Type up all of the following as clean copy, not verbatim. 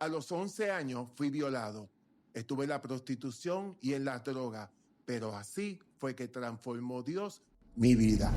A los 11 años fui violado. Estuve en la prostitución y en la droga, pero así fue que transformó Dios mi vida.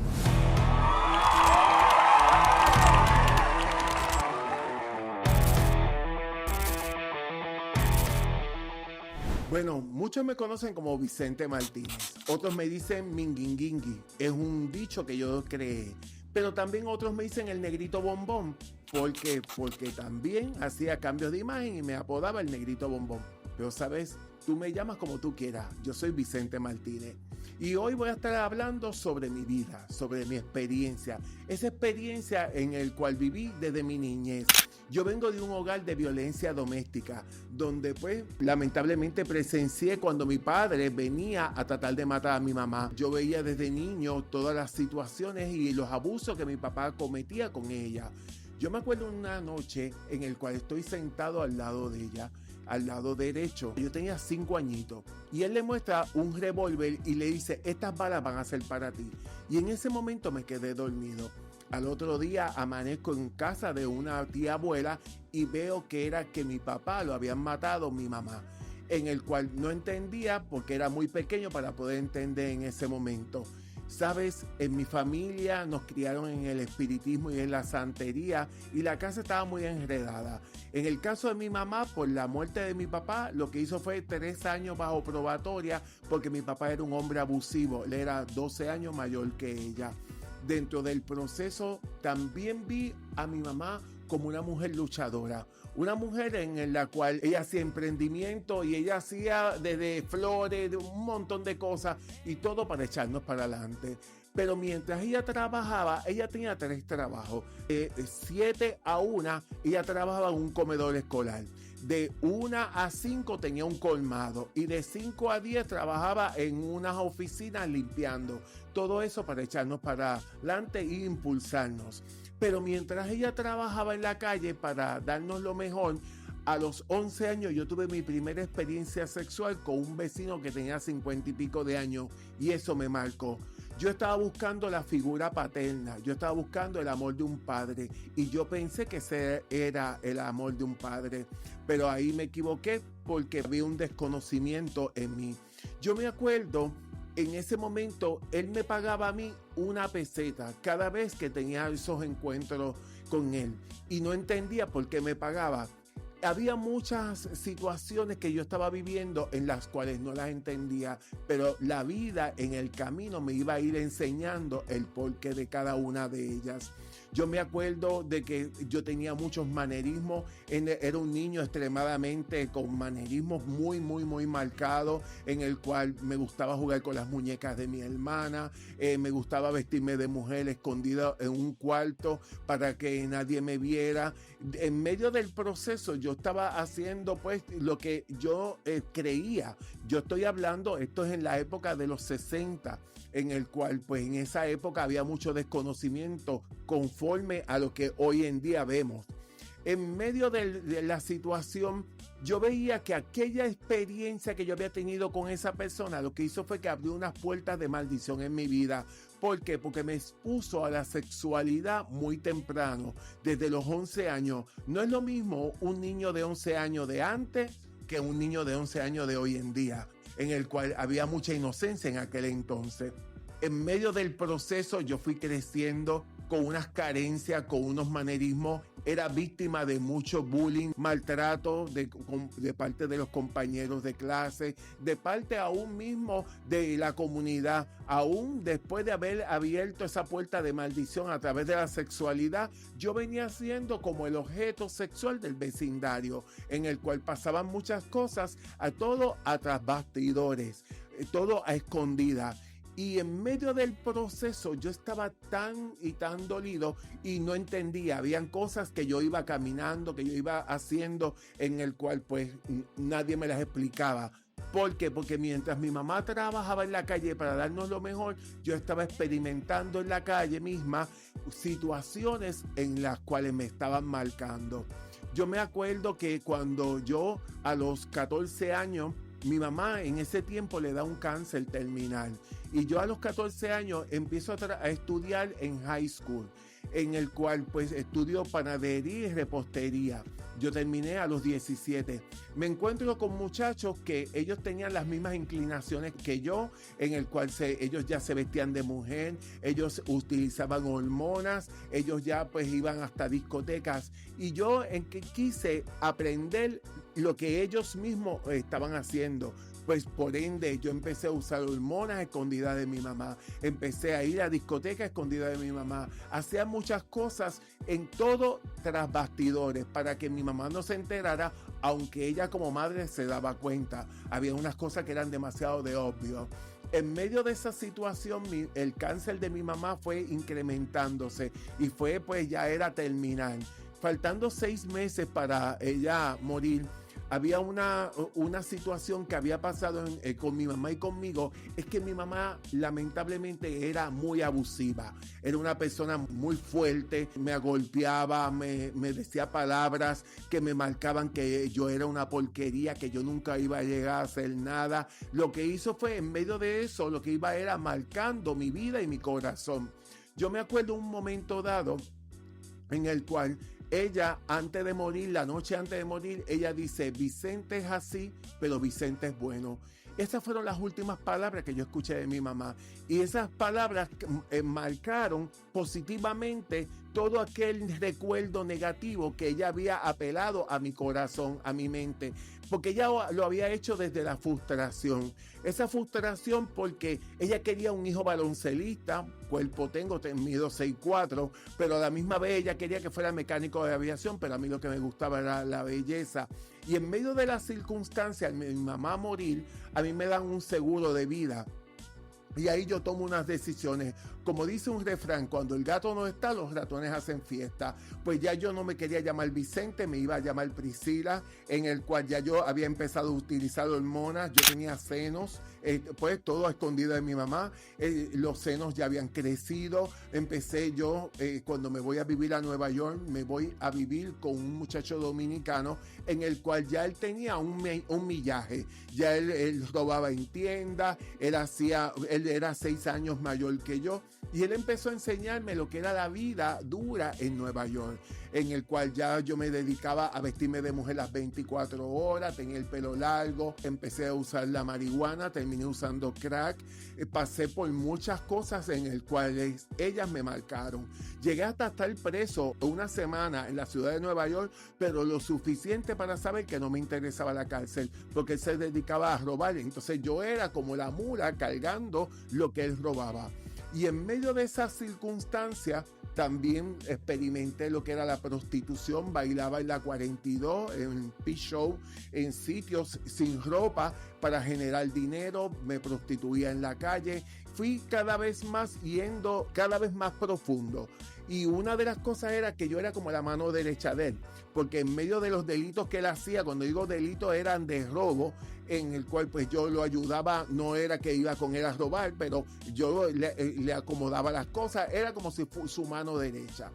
Bueno, muchos me conocen como Vicente Martínez, otros me dicen Minguinguingui, es un dicho que yo creé, pero también otros me dicen el negrito bombón, porque también hacía cambios de imagen y me apodaba el negrito bombón. Pero sabes, tú me llamas como tú quieras, yo soy Vicente Martínez. Y hoy voy a estar hablando sobre mi vida, sobre mi experiencia, esa experiencia en la cual viví desde mi niñez. Yo vengo de un hogar de violencia doméstica, donde pues lamentablemente presencié cuando mi padre venía a tratar de matar a mi mamá. Yo veía desde niño todas las situaciones y los abusos que mi papá cometía con ella. Yo me acuerdo una noche en el cual estoy sentado al lado de ella, al lado derecho. Yo tenía 5 añitos y él le muestra un revólver y le dice, estas balas van a ser para ti. Y en ese momento me quedé dormido. Al otro día amanezco en casa de una tía abuela y veo que era que mi papá lo habían matado mi mamá, en el cual no entendía porque era muy pequeño para poder entender en ese momento. Sabes, en mi familia nos criaron en el espiritismo y en la santería y la casa estaba muy enredada. En el caso de mi mamá, por la muerte de mi papá, lo que hizo fue 3 años bajo probatoria porque mi papá era un hombre abusivo, él era 12 años mayor que ella. Dentro del proceso también vi a mi mamá como una mujer luchadora, una mujer en la cual ella hacía emprendimiento y ella hacía desde flores, de un montón de cosas y todo para echarnos para adelante. Pero mientras ella trabajaba, ella tenía 3 trabajos. De 7 a 1, ella trabajaba en un comedor escolar. De 1 a 5 tenía un colmado y de 5 a 10 trabajaba en unas oficinas limpiando. Todo eso para echarnos para adelante e impulsarnos. Pero mientras ella trabajaba en la calle para darnos lo mejor, a los 11 años yo tuve mi primera experiencia sexual con un vecino que tenía 50 y pico de años y eso me marcó. Yo estaba buscando la figura paterna, yo estaba buscando el amor de un padre y yo pensé que ese era el amor de un padre, pero ahí me equivoqué porque había un desconocimiento en mí. Yo me acuerdo, en ese momento, él me pagaba a mí 1 peseta cada vez que tenía esos encuentros con él y no entendía por qué me pagaba. Había muchas situaciones que yo estaba viviendo en las cuales no las entendía, pero la vida en el camino me iba a ir enseñando el porqué de cada una de ellas. Yo me acuerdo de que yo tenía muchos manerismos, era un niño extremadamente con manerismos muy marcados, en el cual me gustaba jugar con las muñecas de mi hermana, me gustaba vestirme de mujer escondida en un cuarto para que nadie me viera. En medio del proceso yo estaba haciendo pues lo que yo creía. Yo estoy hablando, esto es en la época de los 60, en el cual pues en esa época había mucho desconocimiento conforme a lo que hoy en día vemos. En medio de la situación, yo veía que aquella experiencia que yo había tenido con esa persona, lo que hizo fue que abrió unas puertas de maldición en mi vida. ¿Por qué? Porque me expuso a la sexualidad muy temprano, desde los 11 años. No es lo mismo un niño de 11 años de antes que un niño de 11 años de hoy en día, en el cual había mucha inocencia en aquel entonces. En medio del proceso yo fui creciendo con unas carencias, con unos manerismos, era víctima de mucho bullying, maltrato de parte de los compañeros de clase, de parte aún mismo de la comunidad, aún después de haber abierto esa puerta de maldición a través de la sexualidad, yo venía siendo como el objeto sexual del vecindario, en el cual pasaban muchas cosas, a todo a tras bastidores, todo a escondidas. Y en medio del proceso yo estaba tan dolido y no entendía. Habían cosas que yo iba caminando, que yo iba haciendo, en el cual pues nadie me las explicaba. ¿Por qué? Porque mientras mi mamá trabajaba en la calle para darnos lo mejor, yo estaba experimentando en la calle misma situaciones en las cuales me estaban marcando. Yo me acuerdo que cuando yo a los 14 años, mi mamá en ese tiempo le da un cáncer terminal y yo a los 14 años empiezo a estudiar en high school, en el cual pues estudio panadería y repostería. Yo terminé a los 17. Me encuentro con muchachos que ellos tenían las mismas inclinaciones que yo, en el cual ellos ya se vestían de mujer, ellos utilizaban hormonas, ellos ya pues iban hasta discotecas. Y yo en que quise aprender lo que ellos mismos estaban haciendo. Pues por ende yo empecé a usar hormonas escondidas de mi mamá, empecé a ir a discotecas escondidas de mi mamá, hacía muchas cosas en todo tras bastidores para que mi mamá no se enterara, aunque ella como madre se daba cuenta. Había unas cosas que eran demasiado de obvio. En medio de esa situación, el cáncer de mi mamá fue incrementándose y fue pues ya era terminal. Faltando 6 meses para ella morir, había una situación que había pasado con mi mamá y conmigo, es que mi mamá lamentablemente era muy abusiva, era una persona muy fuerte, me golpeaba, me decía palabras que me marcaban que yo era una porquería, que yo nunca iba a llegar a hacer nada. Lo que hizo fue, en medio de eso, lo que iba era marcando mi vida y mi corazón. Yo me acuerdo un momento dado en el cual ella, antes de morir, la noche antes de morir, ella dice: Vicente es así, pero Vicente es bueno. Esas fueron las últimas palabras que yo escuché de mi mamá. Y esas palabras marcaron positivamente todo aquel recuerdo negativo que ella había apelado a mi corazón, a mi mente. Porque ella lo había hecho desde la frustración. Esa frustración porque ella quería un hijo baloncelista, cuerpo tengo, mido 6'4", pero a la misma vez ella quería que fuera mecánico de aviación, pero a mí lo que me gustaba era la belleza. Y en medio de las circunstancias, mi mamá morir, a mí me dan un seguro de vida. Y ahí yo tomo unas decisiones. Como dice un refrán, cuando el gato no está, los ratones hacen fiesta. Pues ya yo no me quería llamar Vicente, me iba a llamar Priscila, en el cual ya yo había empezado a utilizar hormonas, yo tenía senos, pues todo a escondido de mi mamá, los senos ya habían crecido. Empecé yo, cuando me voy a vivir a Nueva York, me voy a vivir con un muchacho dominicano, en el cual ya él tenía un millaje, ya él robaba en tiendas, él era 6 años mayor que yo, y él empezó a enseñarme lo que era la vida dura en Nueva York, en el cual ya yo me dedicaba a vestirme de mujer las 24 horas, tenía el pelo largo, empecé a usar la marihuana, terminé usando crack, pasé por muchas cosas en el cual ellas me marcaron. Llegué hasta estar preso una semana en la ciudad de Nueva York, pero lo suficiente para saber que no me interesaba la cárcel, porque él se dedicaba a robar, entonces yo era como la mula cargando lo que él robaba. Y en medio de esas circunstancias también experimenté lo que era la prostitución, bailaba en la 42, en P-Show, en sitios sin ropa para generar dinero, me prostituía en la calle, fui cada vez más yendo cada vez más profundo. Y una de las cosas era que yo era como la mano derecha de él, porque en medio de los delitos que él hacía, cuando digo delitos eran de robo, en el cual pues yo lo ayudaba, no era que iba con él a robar, pero yo le acomodaba las cosas, era como si fuera su mano derecha.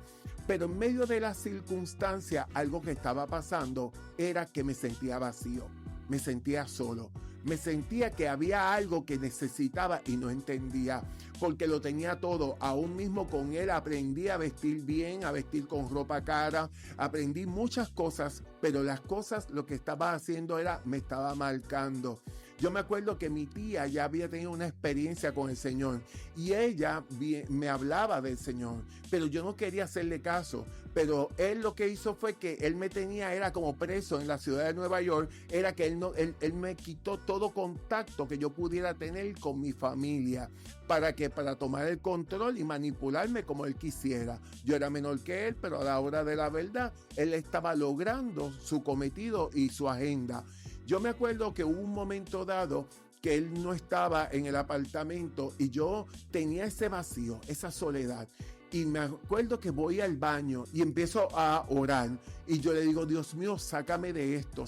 Pero en medio de las circunstancias, algo que estaba pasando era que me sentía vacío, me sentía solo. Me sentía que había algo que necesitaba y no entendía, porque lo tenía todo. Aún mismo con él aprendí a vestir bien, a vestir con ropa cara, aprendí muchas cosas, pero las cosas lo que estaba haciendo era, me estaba marcando. Yo me acuerdo que mi tía ya había tenido una experiencia con el Señor y ella me hablaba del Señor, pero yo no quería hacerle caso. Pero él lo que hizo fue que él me tenía, era como preso en la ciudad de Nueva York, era que él me quitó todo contacto que yo pudiera tener con mi familia. ¿Para qué? Para tomar el control y manipularme como él quisiera. Yo era menor que él, pero a la hora de la verdad, él estaba logrando su cometido y su agenda. Yo me acuerdo que hubo un momento dado que él no estaba en el apartamento y yo tenía ese vacío, esa soledad. Y me acuerdo que voy al baño y empiezo a orar. Y yo le digo: Dios mío, sácame de esto,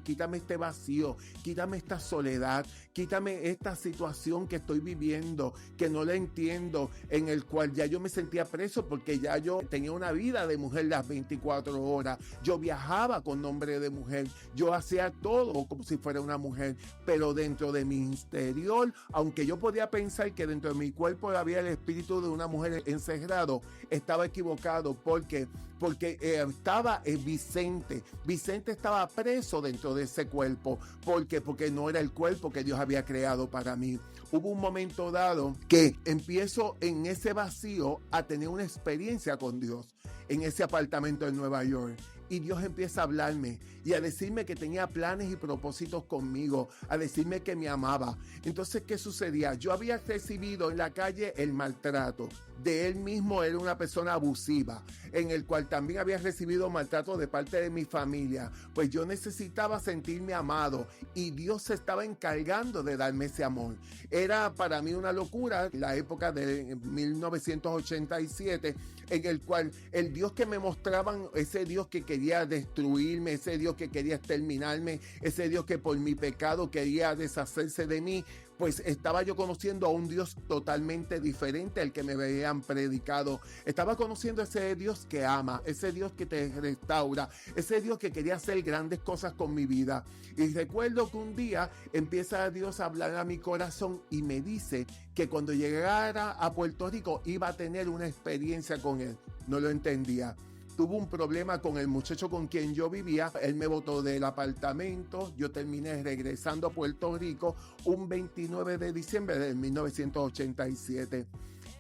quítame este vacío, quítame esta soledad, quítame esta situación que estoy viviendo, que no la entiendo, en el cual ya yo me sentía preso porque ya yo tenía una vida de mujer las 24 horas. Yo viajaba con nombre de mujer, yo hacía todo como si fuera una mujer, pero dentro de mi interior, aunque yo podía pensar que dentro de mi cuerpo había el espíritu de una mujer encerrado, estaba equivocado, porque porque estaba Vicente. Vicente estaba preso dentro de ese cuerpo. ¿Por qué? Porque no era el cuerpo que Dios había creado para mí. Hubo un momento dado que empiezo en ese vacío a tener una experiencia con Dios en ese apartamento en Nueva York. Y Dios empieza a hablarme y a decirme que tenía planes y propósitos conmigo, a decirme que me amaba. Entonces, ¿qué sucedía? Yo había recibido en la calle el maltrato. De él mismo era una persona abusiva, en el cual también había recibido maltrato de parte de mi familia. Pues yo necesitaba sentirme amado y Dios se estaba encargando de darme ese amor. Era para mí una locura la época de 1987, en el cual el Dios que me mostraban, ese Dios que quería destruirme, ese Dios que quería exterminarme, ese Dios que por mi pecado quería deshacerse de mí, pues estaba yo conociendo a un Dios totalmente diferente al que me habían predicado. Estaba conociendo a ese Dios que ama, ese Dios que te restaura, ese Dios que quería hacer grandes cosas con mi vida. Y recuerdo que un día empieza Dios a hablar a mi corazón y me dice que cuando llegara a Puerto Rico iba a tener una experiencia con él. No lo entendía. Tuve un problema con el muchacho con quien yo vivía. Él me botó del apartamento. Yo terminé regresando a Puerto Rico un 29 de diciembre de 1987.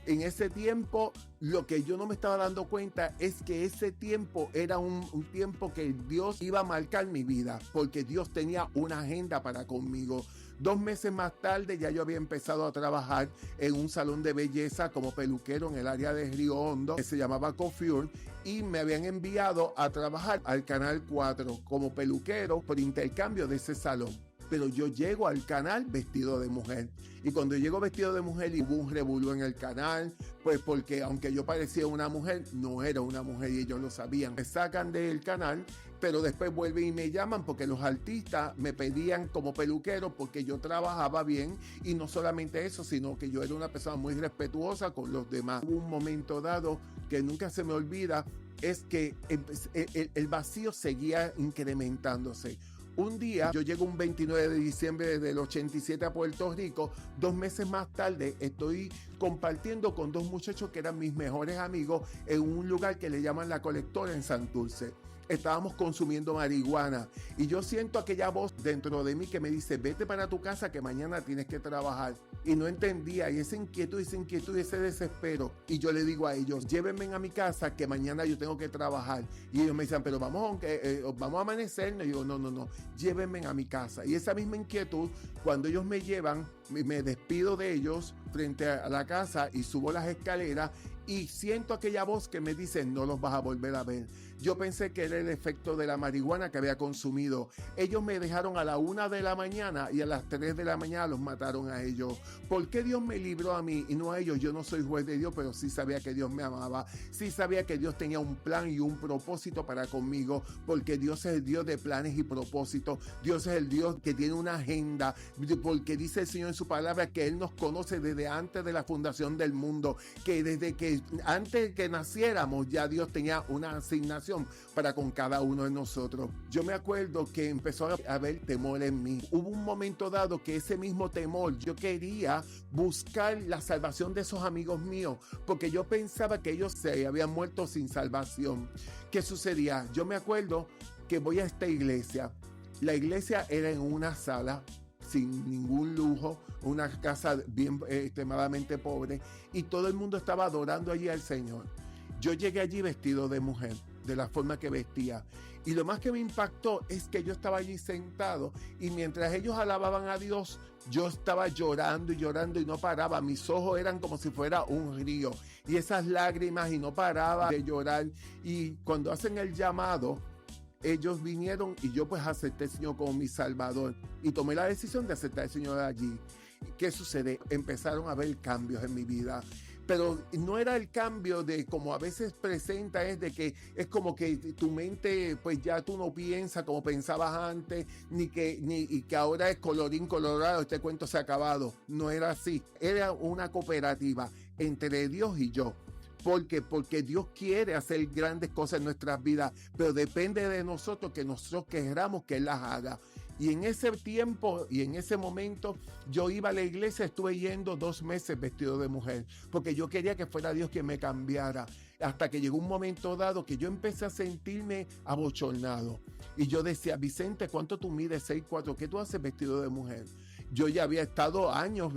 En ese tiempo, lo que yo no me estaba dando cuenta es que ese tiempo era un tiempo que Dios iba a marcar mi vida, porque Dios tenía una agenda para conmigo. 2 meses más tarde ya yo había empezado a trabajar en un salón de belleza como peluquero en el área de Río Hondo, que se llamaba Coiffure, y me habían enviado a trabajar al Canal 4 como peluquero por intercambio de ese salón. Pero yo llego al canal vestido de mujer. Y cuando llego vestido de mujer y hubo un revolú en el canal, pues porque aunque yo parecía una mujer, no era una mujer y ellos lo sabían. Me sacan del canal, pero después vuelven y me llaman porque los artistas me pedían como peluquero porque yo trabajaba bien, y no solamente eso, sino que yo era una persona muy respetuosa con los demás. Hubo un momento dado que nunca se me olvida, es que el vacío seguía incrementándose. Un día, yo llego un 29 de diciembre del 87 a Puerto Rico. 2 meses más tarde estoy compartiendo con 2 muchachos que eran mis mejores amigos en un lugar que le llaman La Colectora en Santurce. Estábamos consumiendo marihuana y yo siento aquella voz dentro de mí que me dice: vete para tu casa que mañana tienes que trabajar. Y no entendía, y esa inquietud y ese desespero. Y yo le digo a ellos: llévenme a mi casa que mañana yo tengo que trabajar. Y ellos me dicen: pero vamos a amanecernos. Y yo: no, llévenme a mi casa. Y esa misma inquietud, cuando ellos me llevan, me despido de ellos frente a la casa y subo las escaleras y siento aquella voz que me dice: no los vas a volver a ver. Yo pensé que era el efecto de la marihuana que había consumido. Ellos me dejaron a la 1 de la mañana y a las 3 de la mañana los mataron a ellos. ¿Por qué Dios me libró a mí y no a ellos? Yo no soy juez de Dios, pero sí sabía que Dios me amaba. Sí sabía que Dios tenía un plan y un propósito para conmigo, porque Dios es el Dios de planes y propósitos. Dios es el Dios que tiene una agenda, porque dice el Señor en su palabra que Él nos conoce desde antes de la fundación del mundo, que desde que antes que naciéramos ya Dios tenía una asignación para con cada uno de nosotros. Yo me acuerdo que empezó a haber temor en mí. Hubo un momento dado que ese mismo temor, yo quería buscar la salvación de esos amigos míos, porque yo pensaba que ellos se habían muerto sin salvación. ¿Qué sucedía? Yo me acuerdo que voy a esta iglesia. La iglesia era en una sala sin ningún lujo, una casa bien extremadamente pobre, y todo el mundo estaba adorando allí al Señor. Yo llegué allí vestido de mujer, de la forma que vestía, y lo más que me impactó es que yo estaba allí sentado, y mientras ellos alababan a Dios, yo estaba llorando y no paraba. Mis ojos eran como si fuera un río, y esas lágrimas, y no paraba de llorar. Y cuando hacen el llamado, ellos vinieron y yo pues acepté al Señor como mi Salvador y tomé la decisión de aceptar al Señor allí. ¿Qué sucede? Empezaron a haber cambios en mi vida, pero no era el cambio de como a veces presenta, es de que es como que tu mente pues ya tú no piensas como pensabas antes, y que ahora es colorín colorado, este cuento se ha acabado. No era así, era una cooperativa entre Dios y yo. ¿Por qué? Porque Dios quiere hacer grandes cosas en nuestras vidas, pero depende de nosotros que nosotros queramos que Él las haga. Y en ese tiempo y en ese momento yo iba a la iglesia, estuve yendo 2 meses vestido de mujer, porque yo quería que fuera Dios quien me cambiara. Hasta que llegó un momento dado que yo empecé a sentirme abochornado. Y yo decía, Vicente, ¿cuánto tú mides? 6'4", ¿qué tú haces vestido de mujer? Yo ya había estado años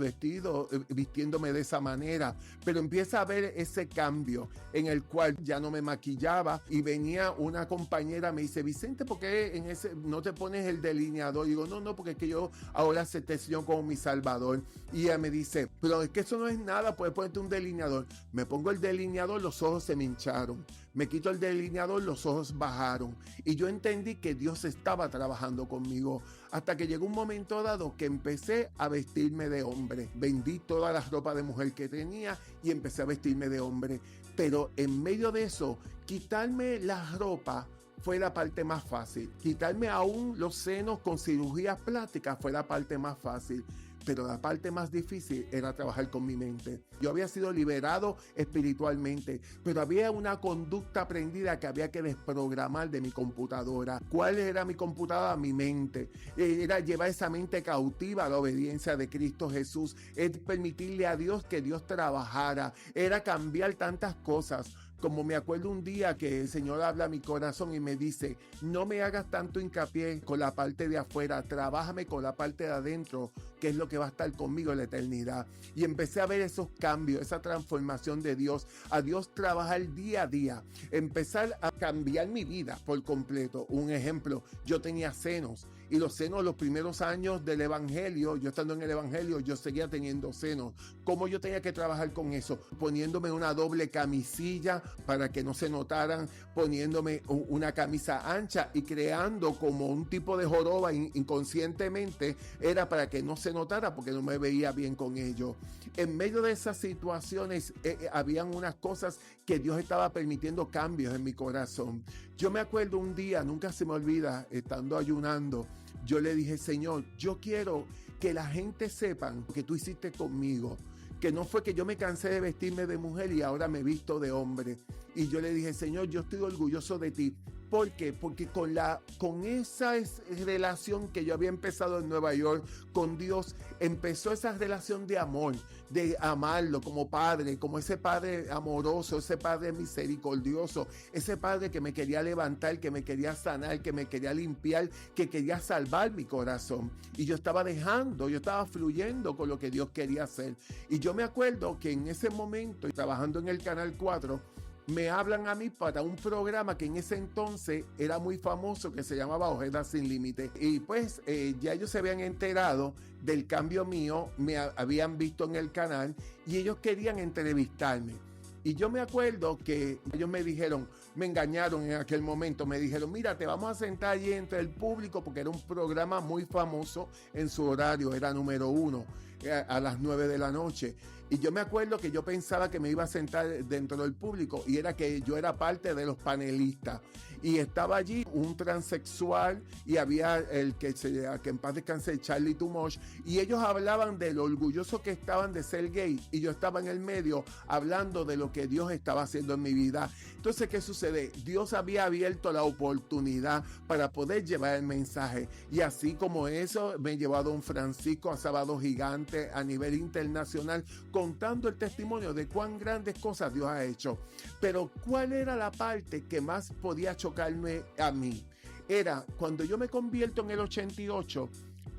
vistiéndome de esa manera, pero empieza a haber ese cambio en el cual ya no me maquillaba y venía una compañera, me dice, Vicente, ¿por qué en ese no te pones el delineador? Y digo, no, porque es que yo ahora acepté al Señor como mi Salvador. Y ella me dice, pero es que eso no es nada, puedes ponerte un delineador. Me pongo el delineador, los ojos se me hincharon. Me quito el delineador, los ojos bajaron. Y yo entendí que Dios estaba trabajando conmigo. Hasta que llegó un momento dado que empecé a vestirme de hombre. Vendí todas las ropas de mujer que tenía y empecé a vestirme de hombre. Pero en medio de eso, quitarme la ropa fue la parte más fácil. Quitarme aún los senos con cirugías plásticas fue la parte más fácil. Pero la parte más difícil era trabajar con mi mente. Yo había sido liberado espiritualmente, pero había una conducta aprendida que había que desprogramar de mi computadora. ¿Cuál era mi computadora? Mi mente. Era llevar esa mente cautiva a la obediencia de Cristo Jesús. Es permitirle a Dios que Dios trabajara. Era cambiar tantas cosas. Como me acuerdo un día que el Señor habla a mi corazón y me dice, no me hagas tanto hincapié con la parte de afuera, trabájame con la parte de adentro, que es lo que va a estar conmigo en la eternidad. Y empecé a ver esos cambios, esa transformación de Dios, a Dios trabajar día a día, empezar a cambiar mi vida por completo. Un ejemplo, yo tenía senos. Y los senos, los primeros años del evangelio, yo estando en el evangelio, yo seguía teniendo senos. ¿Cómo yo tenía que trabajar con eso? Poniéndome una doble camisilla para que no se notaran, poniéndome una camisa ancha y creando como un tipo de joroba inconscientemente, era para que no se notara porque no me veía bien con ello. En medio de esas situaciones, habían unas cosas que Dios estaba permitiendo cambios en mi corazón. Yo me acuerdo un día, nunca se me olvida, estando ayunando, yo le dije, Señor, yo quiero que la gente sepan que tú hiciste conmigo, que no fue que yo me cansé de vestirme de mujer y ahora me visto de hombre. Y yo le dije, Señor, yo estoy orgulloso de ti. ¿Por qué? Porque con esa relación que yo había empezado en Nueva York con Dios, empezó esa relación de amor, de amarlo como padre, como ese padre amoroso, ese padre misericordioso, ese padre que me quería levantar, que me quería sanar, que me quería limpiar, que quería salvar mi corazón. Y yo estaba fluyendo con lo que Dios quería hacer. Y yo me acuerdo que en ese momento, trabajando en el Canal 4, me hablan a mí para un programa que en ese entonces era muy famoso, que se llamaba Ojeda Sin Límite. Y pues ya ellos se habían enterado del cambio mío, me habían visto en el canal y ellos querían entrevistarme. Y yo me acuerdo que ellos me dijeron, me engañaron en aquel momento, me dijeron, mira, te vamos a sentar allí entre el público, porque era un programa muy famoso en su horario, era número 1 a las 9 de la noche. Y yo me acuerdo que yo pensaba que me iba a sentar dentro del público y era que yo era parte de los panelistas. Y estaba allí un transexual y había el que en paz descanse, Charlie Too Much, y ellos hablaban de lo orgulloso que estaban de ser gay y yo estaba en el medio hablando de lo que Dios estaba haciendo en mi vida. Entonces, ¿qué sucede? Dios había abierto la oportunidad para poder llevar el mensaje y así como eso me llevó a Don Francisco, a Sábado Gigante, a nivel internacional, contando el testimonio de cuán grandes cosas Dios ha hecho. Pero ¿cuál era la parte que más podía chocarme a mí? Era cuando yo me convierto en el 88,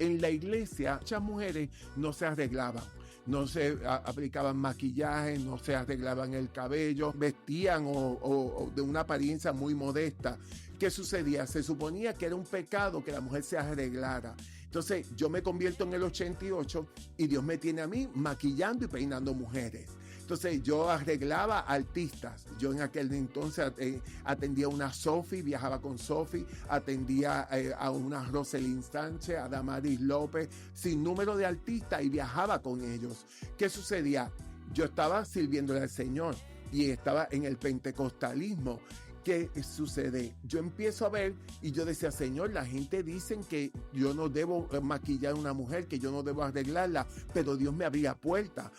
en la iglesia muchas mujeres no se arreglaban, no se aplicaban maquillaje, no se arreglaban el cabello, vestían o de una apariencia muy modesta. ¿Qué sucedía? Se suponía que era un pecado que la mujer se arreglara. Entonces yo me convierto en el 88 y Dios me tiene a mí maquillando y peinando mujeres. Entonces yo arreglaba artistas. Yo en aquel entonces atendía a una Sophie, viajaba con Sophie, atendía a una Rosalind Sánchez, a Damaris López, sin número de artistas y viajaba con ellos. ¿Qué sucedía? Yo estaba sirviéndole al Señor y estaba en el pentecostalismo. ¿qué sucede? Yo empiezo a ver y yo decía, Señor, la gente dice que yo no debo maquillar a una mujer, que yo no debo arreglarla, pero Dios me abría puerta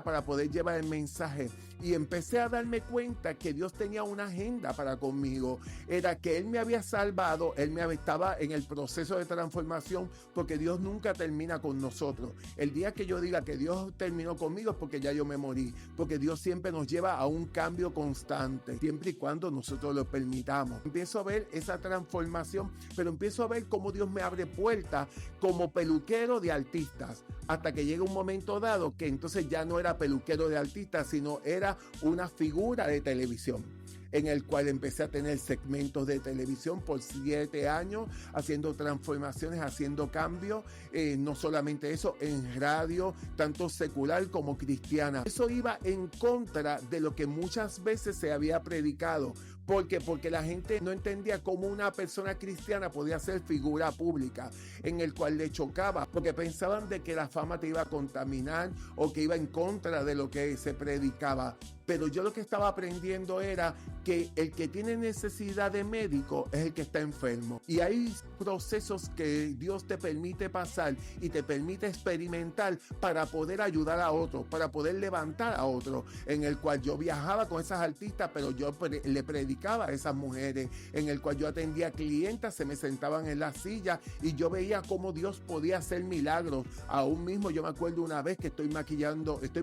para poder llevar el mensaje. Y empecé a darme cuenta que Dios tenía una agenda para conmigo. Era que Él me había salvado, estaba en el proceso de transformación, porque Dios nunca termina con nosotros. El día que yo diga que Dios terminó conmigo es porque ya yo me morí, porque Dios siempre nos lleva a un cambio constante, siempre y cuando nosotros lo permitamos. Empiezo a ver esa transformación, pero empiezo a ver cómo Dios me abre puertas como peluquero de artistas, hasta que llega un momento dado que entonces ya no era peluquero de artistas, sino era una figura de televisión, en el cual empecé a tener segmentos de televisión por 7 años, haciendo transformaciones, haciendo cambios, no solamente eso, en radio, tanto secular como cristiana. Eso iba en contra de lo que muchas veces se había predicado. ¿Por qué? Porque la gente no entendía cómo una persona cristiana podía ser figura pública, en el cual le chocaba, porque pensaban de que la fama te iba a contaminar o que iba en contra de lo que se predicaba. Pero yo lo que estaba aprendiendo era que el que tiene necesidad de médico es el que está enfermo. Y hay procesos que Dios te permite pasar y te permite experimentar para poder ayudar a otros, para poder levantar a otros, en el cual yo viajaba con esas artistas, pero yo le predicaba a esas mujeres, en el cual yo atendía clientas, se me sentaban en la silla y yo veía cómo Dios podía hacer milagros. Aún mismo yo me acuerdo una vez que estoy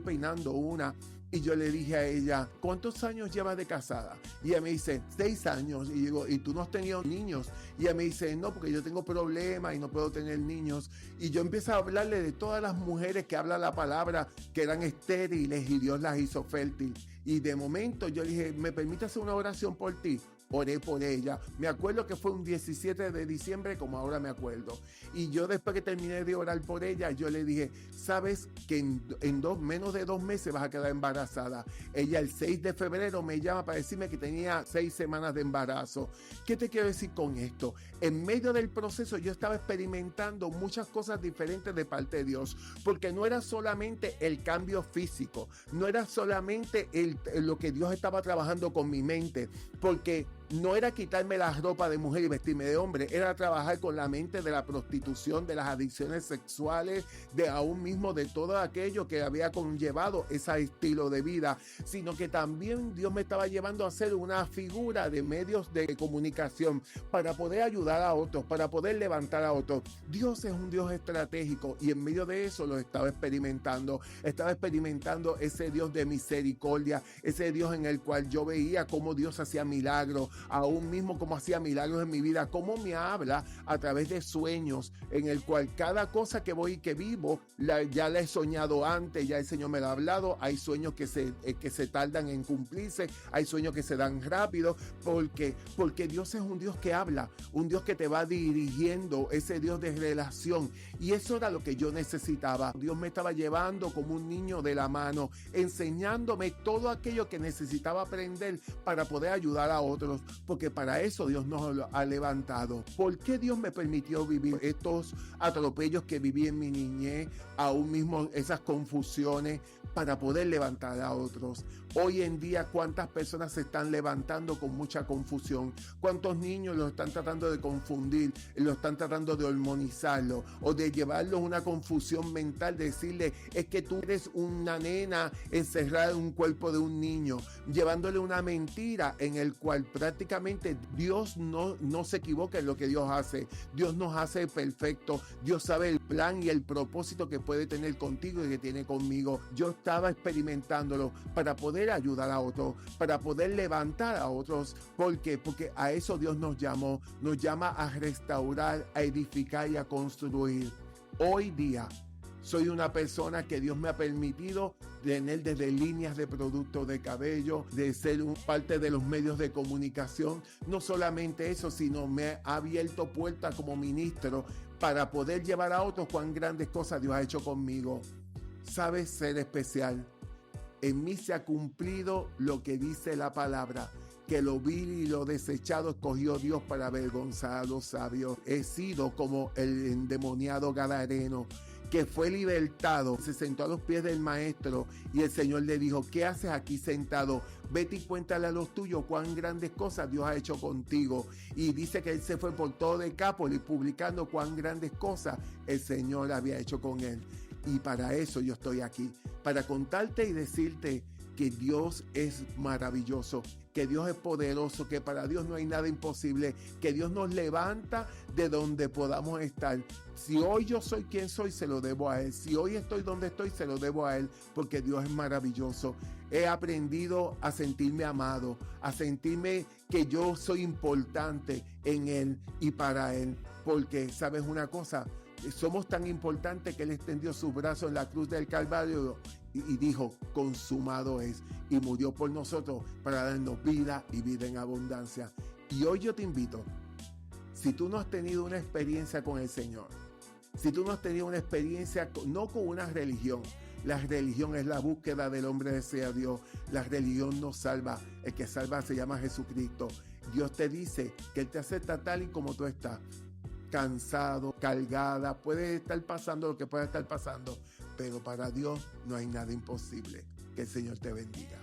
peinando una, y yo le dije a ella, ¿cuántos años llevas de casada? Y ella me dice, 6 años. Y digo, ¿y tú no has tenido niños? Y ella me dice, no, porque yo tengo problemas y no puedo tener niños. Y yo empiezo a hablarle de todas las mujeres que hablan la palabra, que eran estériles y Dios las hizo fértil. Y de momento yo le dije, ¿me permite hacer una oración por ti? Oré por ella. Me acuerdo que fue un 17 de diciembre, como ahora me acuerdo. Y yo después que terminé de orar por ella, yo le dije, sabes que en menos de 2 meses vas a quedar embarazada. Ella el 6 de febrero me llama para decirme que tenía 6 semanas de embarazo. ¿Qué te quiero decir con esto? En medio del proceso yo estaba experimentando muchas cosas diferentes de parte de Dios, porque no era solamente el cambio físico, no era solamente lo que Dios estaba trabajando con mi mente, porque no era quitarme la ropa de mujer y vestirme de hombre, era trabajar con la mente de la prostitución, de las adicciones sexuales, de aún mismo de todo aquello que había conllevado ese estilo de vida, sino que también Dios me estaba llevando a ser una figura de medios de comunicación para poder ayudar a otros, para poder levantar a otros. Dios es un Dios estratégico y en medio de eso lo estaba experimentando ese Dios de misericordia, ese Dios en el cual yo veía cómo Dios hacía milagros, aún mismo como hacía milagros en mi vida, cómo me habla a través de sueños, en el cual cada cosa que voy y que vivo, ya la he soñado antes, ya el Señor me lo ha hablado. Hay sueños que se tardan en cumplirse, hay sueños que se dan rápido, porque Dios es un Dios que habla, un Dios que te va dirigiendo, ese Dios de relación, y eso era lo que yo necesitaba. Dios me estaba llevando como un niño de la mano, enseñándome todo aquello que necesitaba aprender para poder ayudar a otros, porque para eso Dios nos ha levantado. ¿Por qué Dios me permitió vivir estos atropellos que viví en mi niñez, aún mismo esas confusiones, para poder levantar a otros? Hoy en día, ¿cuántas personas se están levantando con mucha confusión? ¿Cuántos niños los están tratando de confundir, los están tratando de hormonizarlo o de llevarlos a una confusión mental, de decirle, es que tú eres una nena encerrada en un cuerpo de un niño, llevándole una mentira en el cual prácticamente Dios no se equivoca en lo que Dios hace. Dios nos hace perfecto. Dios sabe el plan y el propósito que puede tener contigo y que tiene conmigo. Yo estaba experimentándolo para poder ayudar a otros, para poder levantar a otros. ¿Por qué? Porque a eso Dios nos llama a restaurar, a edificar y a construir. Hoy día soy una persona que Dios me ha permitido tener desde líneas de productos de cabello, de ser parte de los medios de comunicación. No solamente eso, sino me ha abierto puertas como ministro para poder llevar a otros cuán grandes cosas Dios ha hecho conmigo. Sabes ser especial. En mí se ha cumplido lo que dice la palabra, que lo vil y lo desechado escogió Dios para avergonzar a los sabios. He sido como el endemoniado gadareno, que fue libertado, se sentó a los pies del maestro y el Señor le dijo, ¿qué haces aquí sentado? Vete y cuéntale a los tuyos cuán grandes cosas Dios ha hecho contigo. Y dice que él se fue por todo Decápolis publicando cuán grandes cosas el Señor había hecho con él. Y para eso yo estoy aquí, para contarte y decirte que Dios es maravilloso, que Dios es poderoso, que para Dios no hay nada imposible, que Dios nos levanta de donde podamos estar. Si hoy yo soy quien soy, se lo debo a Él. Si hoy estoy donde estoy, se lo debo a Él, porque Dios es maravilloso. He aprendido a sentirme amado, a sentirme que yo soy importante en Él y para Él, porque, ¿sabes una cosa? Somos tan importantes que Él extendió sus brazos en la cruz del Calvario y dijo, consumado es, y murió por nosotros para darnos vida y vida en abundancia. Y hoy yo te invito, si tú no has tenido una experiencia con el Señor, si tú no has tenido una experiencia, no con una religión, la religión es la búsqueda del hombre desea a Dios, la religión no salva, el que salva se llama Jesucristo. Dios te dice que Él te acepta tal y como tú estás, cansado, cargada, puede estar pasando lo que pueda estar pasando, pero para Dios no hay nada imposible. Que el Señor te bendiga.